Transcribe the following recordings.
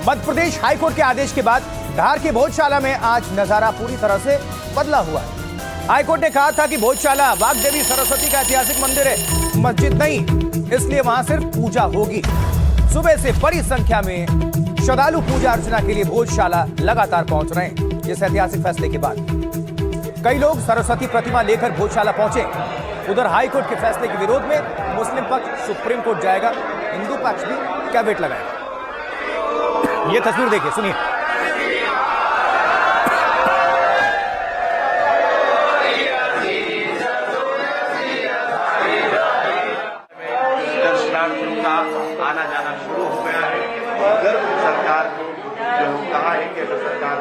Madhya Pradesh high court के आदेश के बाद धार के भोजशाला में आज नजारा पूरी तरह से बदला हुआ है। हाईकोर्ट ने कहा था कि भोजशाला वाग्देवी सरस्वती का ऐतिहासिक मंदिर है, मस्जिद नहीं, इसलिए वहां सिर्फ पूजा होगी। सुबह से बड़ी संख्या में श्रद्धालु पूजा अर्चना के लिए भोजशाला लगातार पहुंच रहे हैं। इस ऐतिहासिक फैसले के बाद कई लोग सरस्वती प्रतिमा लेकर भोजशाला पहुंचे। उधर हाईकोर्ट के फैसले के विरोध में मुस्लिम पक्ष सुप्रीम कोर्ट जाएगा, हिंदू पक्ष भी कैविएट लगाएगा। ये तस्वीर देखिए, सुनिए। दर्शनार्थियों का आना जाना शुरू हो गया है। अगर सरकार को जो कहा है कि अगर सरकार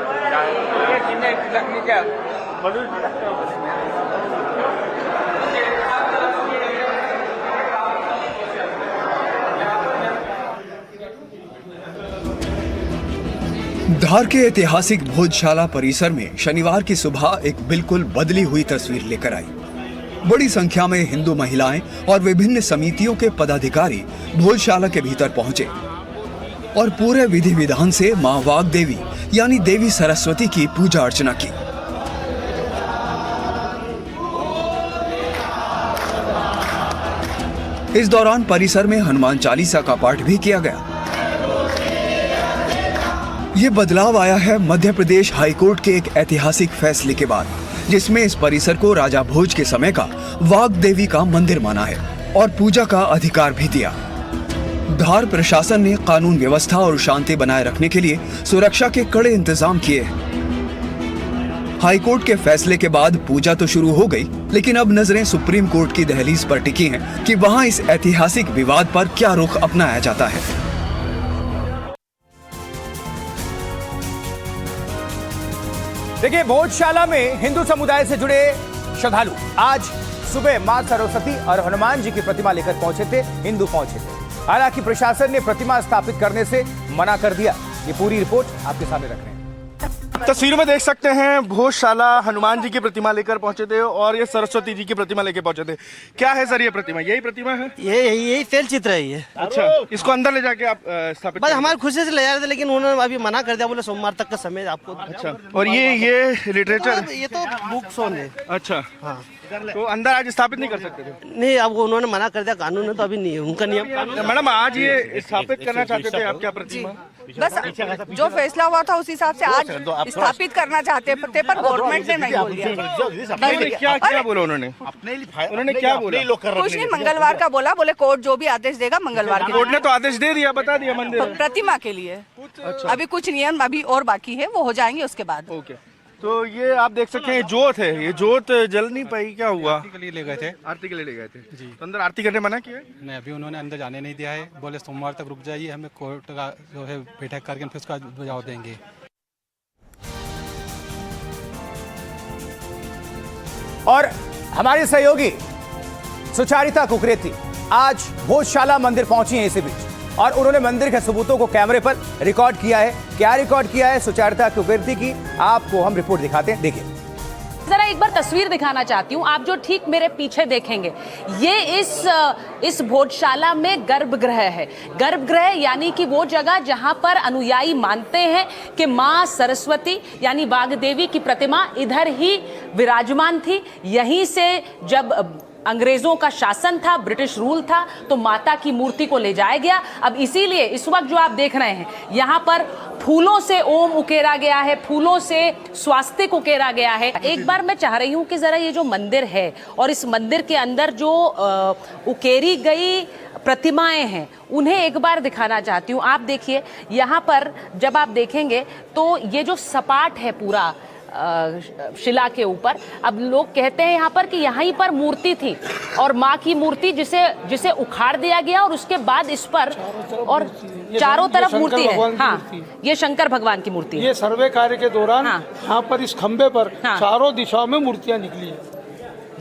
धार के ऐतिहासिक भोजशाला परिसर में शनिवार की सुबह एक बिल्कुल बदली हुई तस्वीर लेकर आई। बड़ी संख्या में हिंदू महिलाएं और विभिन्न समितियों के पदाधिकारी भोजशाला के भीतर पहुंचे और पूरे विधि विधान से मां वाग्देवी यानी देवी सरस्वती की पूजा अर्चना की। इस दौरान परिसर में हनुमान चालीसा का पाठ भी किया गया। ये बदलाव आया है मध्य प्रदेश हाईकोर्ट के एक ऐतिहासिक फैसले के बाद, जिसमें इस परिसर को राजा भोज के समय का वाग्देवी का मंदिर माना है और पूजा का अधिकार भी दिया। धार प्रशासन ने कानून व्यवस्था और शांति बनाए रखने के लिए सुरक्षा के कड़े इंतजाम किए हैं। हाईकोर्ट के फैसले के बाद पूजा तो शुरू हो गई, लेकिन अब नजरें सुप्रीम कोर्ट की दहलीज पर टिकी हैं कि वहां इस ऐतिहासिक विवाद पर क्या रुख अपनाया जाता है। देखिए, भोजशाला में हिंदू समुदाय से जुड़े श्रद्धालु आज सुबह मां सरस्वती और हनुमान जी की प्रतिमा लेकर पहुंचे थे। हिंदू पहुंचे थे। हालांकि प्रशासन ने प्रतिमा स्थापित करने से मना कर दिया। ये पूरी रिपोर्ट आपके सामने रख रहे हैं। तस्वीरों में देख सकते हैं, भोजशाला हनुमान जी की प्रतिमा लेकर पहुंचे थे और ये सरस्वती जी की प्रतिमा लेकर पहुंचे थे। क्या है सर ये प्रतिमा? यही प्रतिमा है? यही तेल चित्र है ये। अच्छा, इसको अंदर ले जाके आप स्थापित? बस हमारे खुशी से ले जा रहे थे, लेकिन उन्होंने अभी मना कर दिया, बोले सोमवार तक का समय आपको। अच्छा, और ये लिटरेचर? ये तो बुक सोन है। अच्छा, हाँ, तो अंदर आज स्थापित नहीं कर सकते थे? नहीं, अब उन्होंने मना कर दिया, कानून है तो अभी नहीं, उनका नियम। मैडम, आज ये स्थापित करना चाहते थे आप क्या प्रतिमा? बस जो फैसला हुआ था उस हिसाब से आज स्थापित करना चाहते थे, पर गवर्नमेंट ने नहीं बोल दिया। क्या बोला उन्होंने? उन्होंने क्या बोला? कुछ नहीं, मंगलवार का बोले कोर्ट जो भी आदेश देगा मंगलवार के। कोर्ट ने तो आदेश दे दिया, बता दिया मंदिर प्रतिमा के लिए। अभी कुछ नियम अभी और बाकी है, वो हो जाएंगे उसके बाद। ओके, तो ये आप देख सकते हैं जोत है, ये जोत जल नहीं पाई, क्या हुआ? आरती के लिए ले गए थे। आरती के लिए ले गए थे जी। तो अंदर आरती करने मना किया? नहीं, अभी उन्होंने अंदर जाने नहीं दिया है, बोले सोमवार तक रुक जाइए, हमें कोर्ट का जो है बैठक करके फिर उसका जवाब देंगे। और हमारे सहयोगी सुचारिता कुकरेती आज भोजशाला मंदिर पहुंची हैं इसी बीच, और उन्होंने मंदिर के सबूतों को कैमरे पर रिकॉर्ड किया है। क्या रिकॉर्ड किया है सुचारिता कुकरेती की, आपको हम रिपोर्ट दिखाते हैं, देखिए। जरा एक बार तस्वीर दिखाना चाहती हूँ, आप जो ठीक मेरे पीछे देखेंगे, ये इस भोजशाला में गर्भगृह है। गर्भगृह यानी कि वो जगह जहां पर अनुयायी मानते हैं कि मां सरस्वती यानी वाग्देवी की प्रतिमा इधर ही विराजमान थी। यहीं से जब अंग्रेजों का शासन था, ब्रिटिश रूल था, तो माता की मूर्ति को ले जाया गया। अब इसीलिए इस वक्त जो आप देख रहे हैं, यहाँ पर फूलों से ओम उकेरा गया है, फूलों से स्वास्तिक उकेरा गया है। एक बार मैं चाह रही हूँ कि जरा ये जो मंदिर है और इस मंदिर के अंदर जो उकेरी गई प्रतिमाएं हैं, उन्हें एक बार दिखाना चाहती हूँ। आप देखिए, यहाँ पर जब आप देखेंगे तो ये जो सपाट है पूरा शिला के ऊपर, अब लोग कहते हैं यहाँ पर कि यहीं पर मूर्ति थी और माँ की मूर्ति जिसे उखाड़ दिया गया और उसके बाद इस पर और चारों तरफ मूर्ति है। हाँ, ये शंकर भगवान की मूर्ति है। ये सर्वे कार्य के दौरान यहाँ पर इस खंबे पर चारों दिशाओं में मूर्तियाँ निकली है।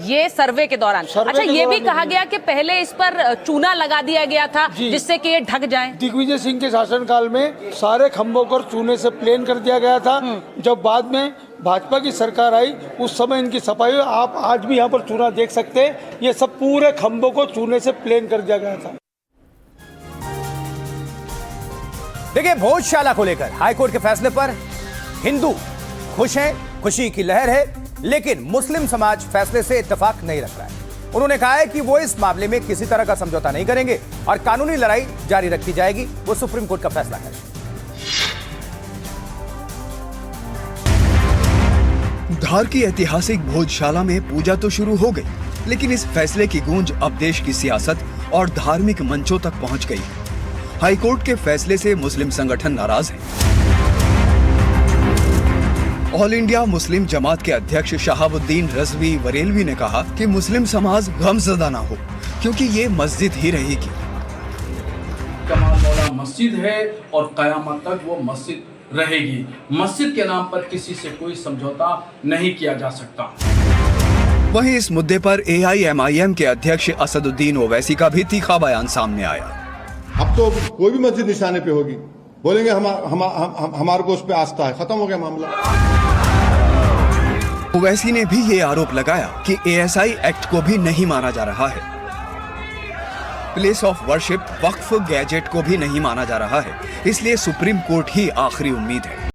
ये सर्वे के दौरान। अच्छा, ये भी कहा गया कि पहले इस पर चूना लगा दिया गया था जिससे कि ये ढक जाए। दिग्विजय सिंह के शासनकाल में सारे खंभों को चूने से प्लेन कर दिया गया था। जब बाद में भाजपा की सरकार आई, उस समय इनकी सफाई हुई। आप आज भी यहाँ पर चूना देख सकते हैं, ये सब पूरे खंभों को चूने से प्लेन कर दिया गया था। देखिए, भोजशाला को लेकर हाईकोर्ट के फैसले पर हिंदू खुश हैं, खुशी की लहर है, लेकिन मुस्लिम समाज फैसले से इत्तेफाक नहीं रख रहा है। उन्होंने कहा है कि वो इस मामले में किसी तरह का समझौता नहीं करेंगे और कानूनी लड़ाई जारी रखी जाएगी। वो सुप्रीम कोर्ट का फैसला है। धार की ऐतिहासिक भोजशाला में पूजा तो शुरू हो गई, लेकिन इस फैसले की गूंज अब देश की सियासत और धार्मिक मंचों तक पहुंच गई। हाईकोर्ट के फैसले से मुस्लिम संगठन नाराज हैं। ऑल इंडिया मुस्लिम जमात के अध्यक्ष शहाबुद्दीन रजवी बरेलवी ने कहा कि मुस्लिम समाज गमज़दा ना हो, क्योंकि ये मस्जिद ही रहेगी। कमाल मौला मस्जिद है और कयामत तक वो मस्जिद रहेगी। मस्जिद के नाम पर किसी से कोई समझौता नहीं किया जा सकता। वहीं इस मुद्दे पर AIMIM के अध्यक्ष असदुद्दीन ओवैसी का भी तीखा बयान सामने आया। अब तो कोई भी मस्जिद निशाने पे होगी, बोलेंगे हमारे को उस पे आस्था है, खत्म हो गया मामला। ओवैसी ने भी ये आरोप लगाया कि ASI एक्ट को भी नहीं माना जा रहा है। Place of worship Waqf gadget को भी नहीं माना जा रहा है, इसलिए सुप्रीम कोर्ट ही आखिरी उम्मीद है।